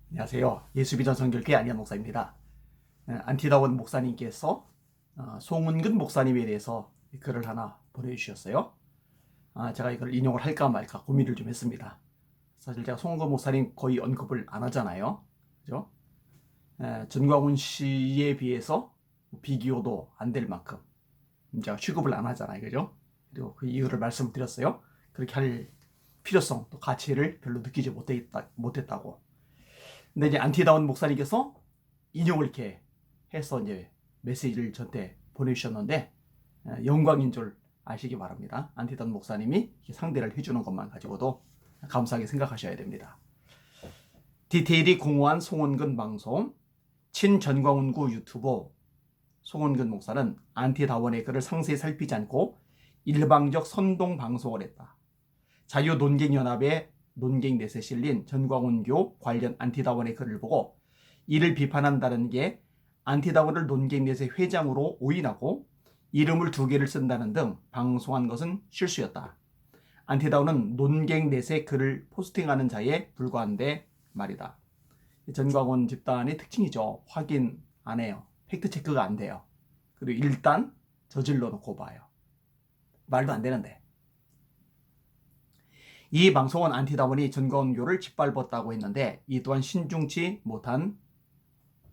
안녕하세요. 예수비전 선교회 안희연 목사입니다. 안티다원 목사님께서 송은근 목사님에 대해서 글을 하나 보내주셨어요. 제가 이걸 인용을 할까 말까 고민을 좀 했습니다. 사실 제가 송은근 목사님 거의 언급을 안 하잖아요. 그죠? 전광훈 씨에 비해서 비교도 안 될 만큼 제가 취급을 안 하잖아요. 그죠? 그리고 그 이유를 말씀드렸어요. 그렇게 할 필요성 또 가치를 별로 느끼지 못했다고. 근데 이제 안티다운 목사님께서 인용을 이렇게 해서 이제 메시지를 저한테 보내주셨는데 영광인 줄 아시기 바랍니다. 안티다운 목사님이 상대를 해주는 것만 가지고도 감사하게 생각하셔야 됩니다. 디테일이 공허한 송원근 방송, 친전광훈구 유튜버 송원근 목사는 안티다원의 글을 상세히 살피지 않고 일방적 선동 방송을 했다. 자유논객연합의 논객넷에 실린 전광훈교 관련 안티다원의 글을 보고 이를 비판한다는 게 안티다원을 논객넷의 회장으로 오인하고 이름을 2개를 쓴다는 등 방송한 것은 실수였다. 안티다원은 논객넷에 글을 포스팅하는 자에 불과한데 말이다. 전광훈 집단의 특징이죠. 확인 안 해요. 팩트체크가 안 돼요. 그리고 일단 저질러 놓고 봐요. 말도 안 되는데. 이 방송은 안티다원이 전광훈교를 짓밟았다고 했는데 이 또한 신중치 못한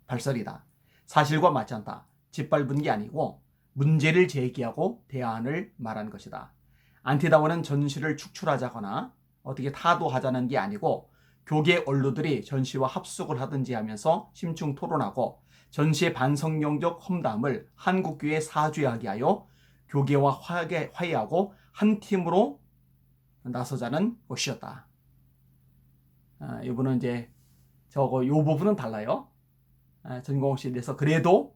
발설이다. 사실과 맞지 않다. 짓밟은 게 아니고 문제를 제기하고 대안을 말한 것이다. 안티다원은 전시를 축출하자거나 어떻게 타도하자는 게 아니고 교계 언론들이 전시와 합숙을 하든지 하면서 심층 토론하고 전시의 반성경적 험담을 한국교회에 사죄하게 하여 교계와 화해하고 한 팀으로 나서자는 것이었다. 이분은 이제 저거 요 부분은 달라요. 전광훈 씨에 대해서 그래도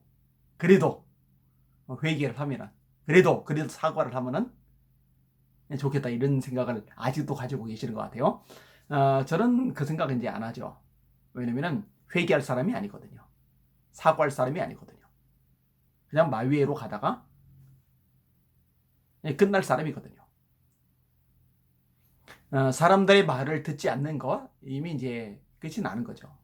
회개를 하면은 그래도 사과를 하면은 좋겠다 이런 생각을 아직도 가지고 계시는 것 같아요. 저는 그 생각은 이제 안 하죠. 왜냐면은 회개할 사람이 아니거든요. 사과할 사람이 아니거든요. 그냥 마위에로 가다가 끝날 사람이거든요. 사람들의 말을 듣지 않는 거 이미 이제 끝이 나는 거죠.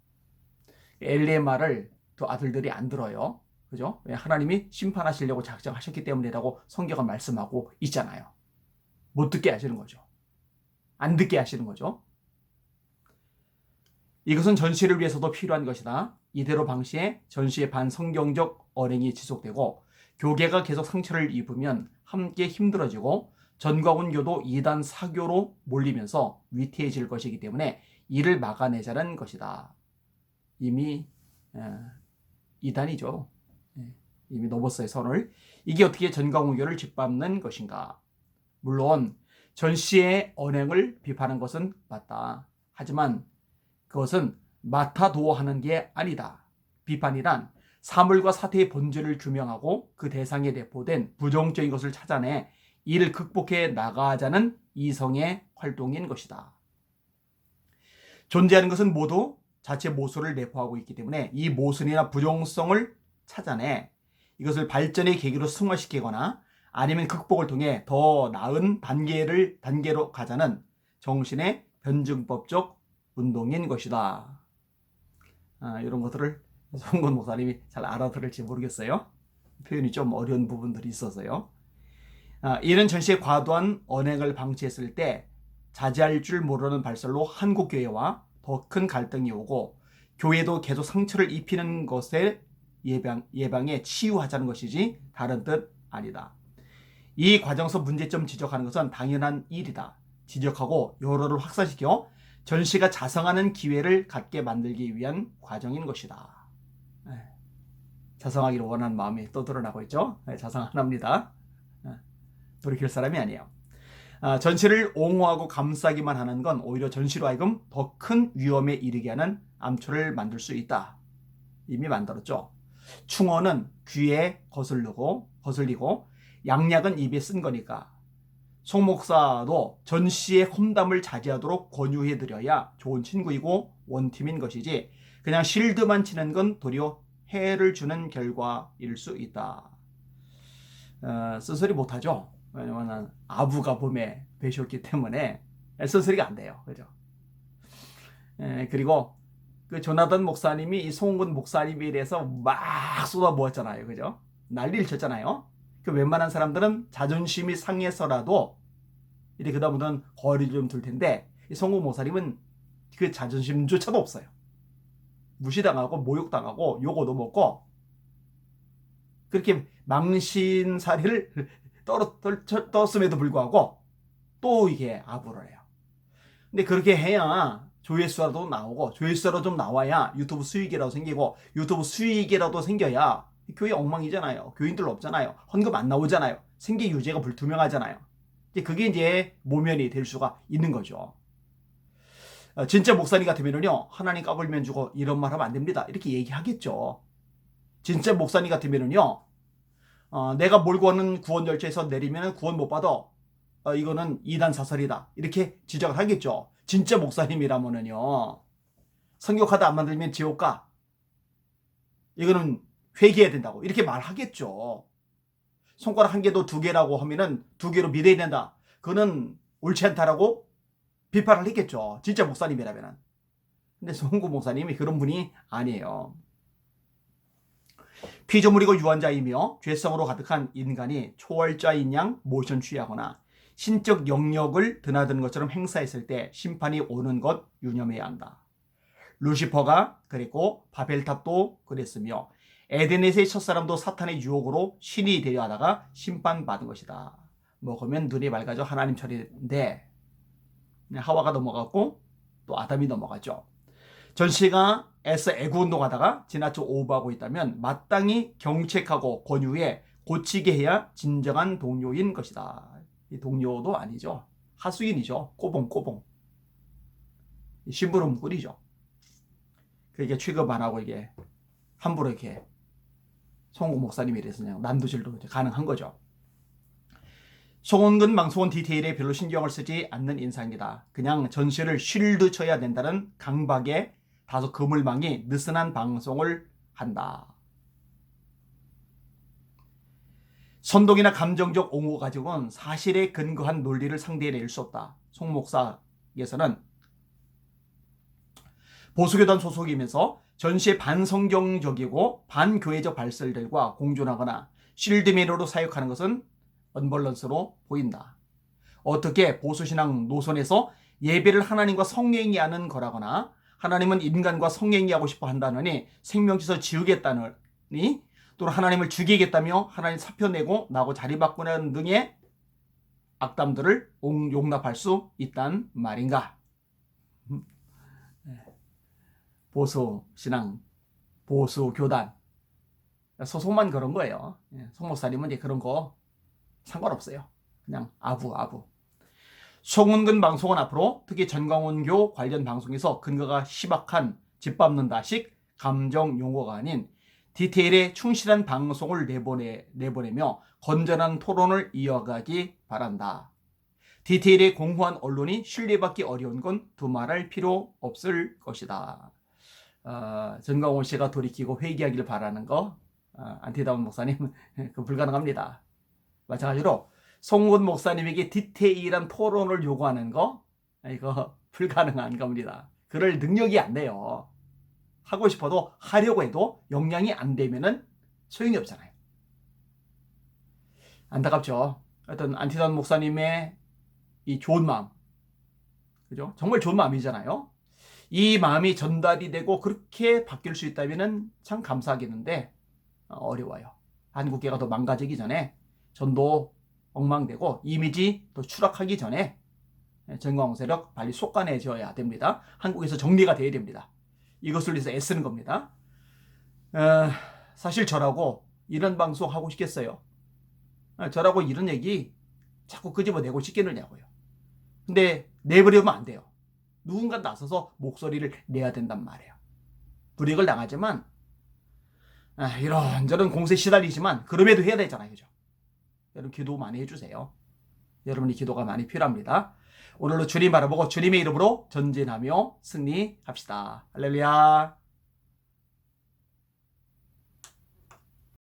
엘리의 말을 또 아들들이 안 들어요. 그죠? 하나님이 심판하시려고 작정하셨기 때문이라고 성경은 말씀하고 있잖아요. 못 듣게 하시는 거죠. 안 듣게 하시는 거죠. 이것은 전시를 위해서도 필요한 것이다. 이대로 방시에 전시의 반성경적 언행이 지속되고 교계가 계속 상처를 입으면 함께 힘들어지고 전광훈교도 이단 사교로 몰리면서 위태해질 것이기 때문에 이를 막아내자는 것이다. 이미 이단이죠. 이미 넘었어요, 선을. 이게 어떻게 전광훈교를 짓밟는 것인가? 물론 전시의 언행을 비판한 것은 맞다. 하지만 그것은 마타도어하는 게 아니다. 비판이란 사물과 사태의 본질을 규명하고 그 대상에 내포된 부정적인 것을 찾아내 이를 극복해 나가자는 이성의 활동인 것이다. 존재하는 것은 모두 자체 모순을 내포하고 있기 때문에 이 모순이나 부정성을 찾아내 이것을 발전의 계기로 승화시키거나 아니면 극복을 통해 더 나은 단계로 가자는 정신의 변증법적 운동인 것이다. 이런 것들을 송건 목사님이 잘 알아들을지 모르겠어요. 표현이 좀 어려운 부분들이 있어서요. 이런 전시의 과도한 언행을 방치했을 때 자제할 줄 모르는 발설로 한국교회와 더 큰 갈등이 오고 교회도 계속 상처를 입히는 것에 예방에 치유하자는 것이지 다른 뜻 아니다. 이 과정에서 문제점 지적하는 것은 당연한 일이다. 지적하고 여론을 확산시켜 전시가 자성하는 기회를 갖게 만들기 위한 과정인 것이다. 자성하기를 원하는 마음이 또 드러나고 있죠. 자성합니다. 돌이킬 사람이 아니에요. 전시를 옹호하고 감싸기만 하는 건 오히려 전시로 하여금 더 큰 위험에 이르게 하는 암초를 만들 수 있다. 이미 만들었죠. 충어는 귀에 거슬리고 양약은 입에 쓴 거니까 송 목사도 전시의 험담을 자제하도록 권유해드려야 좋은 친구이고 원팀인 것이지 그냥 실드만 치는 건 도리어 해를 주는 결과일 수 있다. 쓴소리 못하죠. 왜냐면 아부가 봄에 배셨기 때문에 쓴소리가 안 돼요. 그죠? 그리고 그 조나단 목사님이 이 송은근 목사님에 대해서 막 쏟아부었잖아요. 그죠? 난리를 쳤잖아요. 그 웬만한 사람들은 자존심이 상해서라도 이제 그다음부터는 거리를 좀 둘 텐데 이 송은근 목사님은 그 자존심조차도 없어요. 무시당하고 모욕당하고 욕도 먹고 그렇게 망신살이를 떴음에도 불구하고 또 이게 아부를 해요. 근데 그렇게 해야 조회수라도 나오고 조회수라도 좀 나와야 유튜브 수익이라도 생기고 유튜브 수익이라도 생겨야 교회 엉망이잖아요. 교인들 없잖아요. 헌금 안 나오잖아요. 생계 유지가 불투명하잖아요. 그게 이제 모면이 될 수가 있는 거죠. 진짜 목사님 같으면요 하나님 까불면 주고 이런 말 하면 안 됩니다. 이렇게 얘기하겠죠. 진짜 목사님 같으면요 내가 몰고 오는 구원 열차에서 내리면 구원 못 받아. 이거는 이단 사설이다. 이렇게 지적을 하겠죠. 진짜 목사님이라면은요. 성격하다 안 만들면 지옥 가. 이거는 회개해야 된다고. 이렇게 말하겠죠. 손가락 한 개도 두 개라고 하면은 두 개로 믿어야 된다. 그거는 옳지 않다라고 비판을 했겠죠. 진짜 목사님이라면은. 근데 송은근 목사님이 그런 분이 아니에요. 피조물이고 유한자이며 죄성으로 가득한 인간이 초월자인 양 모션 취하거나 신적 영역을 드나드는 것처럼 행사했을 때 심판이 오는 것 유념해야 한다. 루시퍼가 그랬고 바벨탑도 그랬으며 에덴에서의 첫사람도 사탄의 유혹으로 신이 되려 하다가 심판받은 것이다. 먹으면 눈이 맑아져 하나님 처리인데 하와가 넘어갔고 또 아담이 넘어갔죠. 전시가 애써 애구운동하다가 지나쳐 오버하고 있다면 마땅히 경책하고 권유해 고치게 해야 진정한 동료인 것이다. 이 동료도 아니죠. 하수인이죠. 꼬봉꼬봉. 심부름꾼이죠. 그게 취급 안 하고 이게 함부로 이렇게 송은근 목사님에 대해서 그냥 난도질도 가능한 거죠. 송은근 방송은 디테일에 별로 신경을 쓰지 않는 인상이다. 그냥 전시를 쉴드 쳐야 된다는 강박에 다소 그물망이 느슨한 방송을 한다. 선동이나 감정적 옹호 가지고는 사실에 근거한 논리를 상대해낼 수 없다. 송 목사께서는 보수교단 소속이면서 전시에 반성경적이고 반교회적 발설들과 공존하거나 쉴드맨으로 사역하는 것은 언밸런스로 보인다. 어떻게 보수신앙 노선에서 예배를 하나님과 성행이 하는 거라거나 하나님은 인간과 성행이 하고 싶어 한다느니 생명지서 지우겠다느니 또는 하나님을 죽이겠다며 하나님 사표 내고 나고 자리 바꾸는 등의 악담들을 용납할 수 있단 말인가? 보수신앙, 보수교단 소속만 그런 거예요. 송 목사님은 이제 그런 거 상관없어요. 그냥 아부. 송은근 방송은 앞으로 특히 전광훈교 관련 방송에서 근거가 희박한 짓밟는다식 감정 용어가 아닌 디테일에 충실한 방송을 내보내며 건전한 토론을 이어가기 바란다. 디테일에 공허한 언론이 신뢰받기 어려운 건 두말할 필요 없을 것이다. 전광훈 씨가 돌이키고 회개하기를 바라는 거 안티다운 목사님 그 불가능합니다. 마찬가지로 송은근 목사님에게 디테일한 토론을 요구하는 거 이거 불가능한 겁니다. 그럴 능력이 안 돼요. 하고 싶어도 하려고 해도 역량이 안 되면은 소용이 없잖아요. 안타깝죠. 어떤 안티다운 목사님의 이 좋은 마음, 그죠? 정말 좋은 마음이잖아요. 이 마음이 전달이 되고 그렇게 바뀔 수 있다면은 참 감사하겠는데 어려워요. 한국계가 더 망가지기 전에 전도 엉망되고 이미지 더 추락하기 전에 전광훈 세력 빨리 솎아내줘야 됩니다. 한국에서 정리가 돼야 됩니다. 이것을 위해서 애쓰는 겁니다. 사실 저라고 이런 방송 하고 싶겠어요. 저라고 이런 얘기 자꾸 끄집어내고 싶겠느냐고요. 근데 내버리면 안 돼요. 누군가 나서서 목소리를 내야 된단 말이에요. 불이익을 당하지만 이런저런 공세에 시달리지만 그럼에도 해야 되잖아요. 그죠? 여러분 기도 많이 해주세요. 여러분의 기도가 많이 필요합니다. 오늘도 주님 바라보고 주님의 이름으로 전진하며 승리합시다. 할렐루야.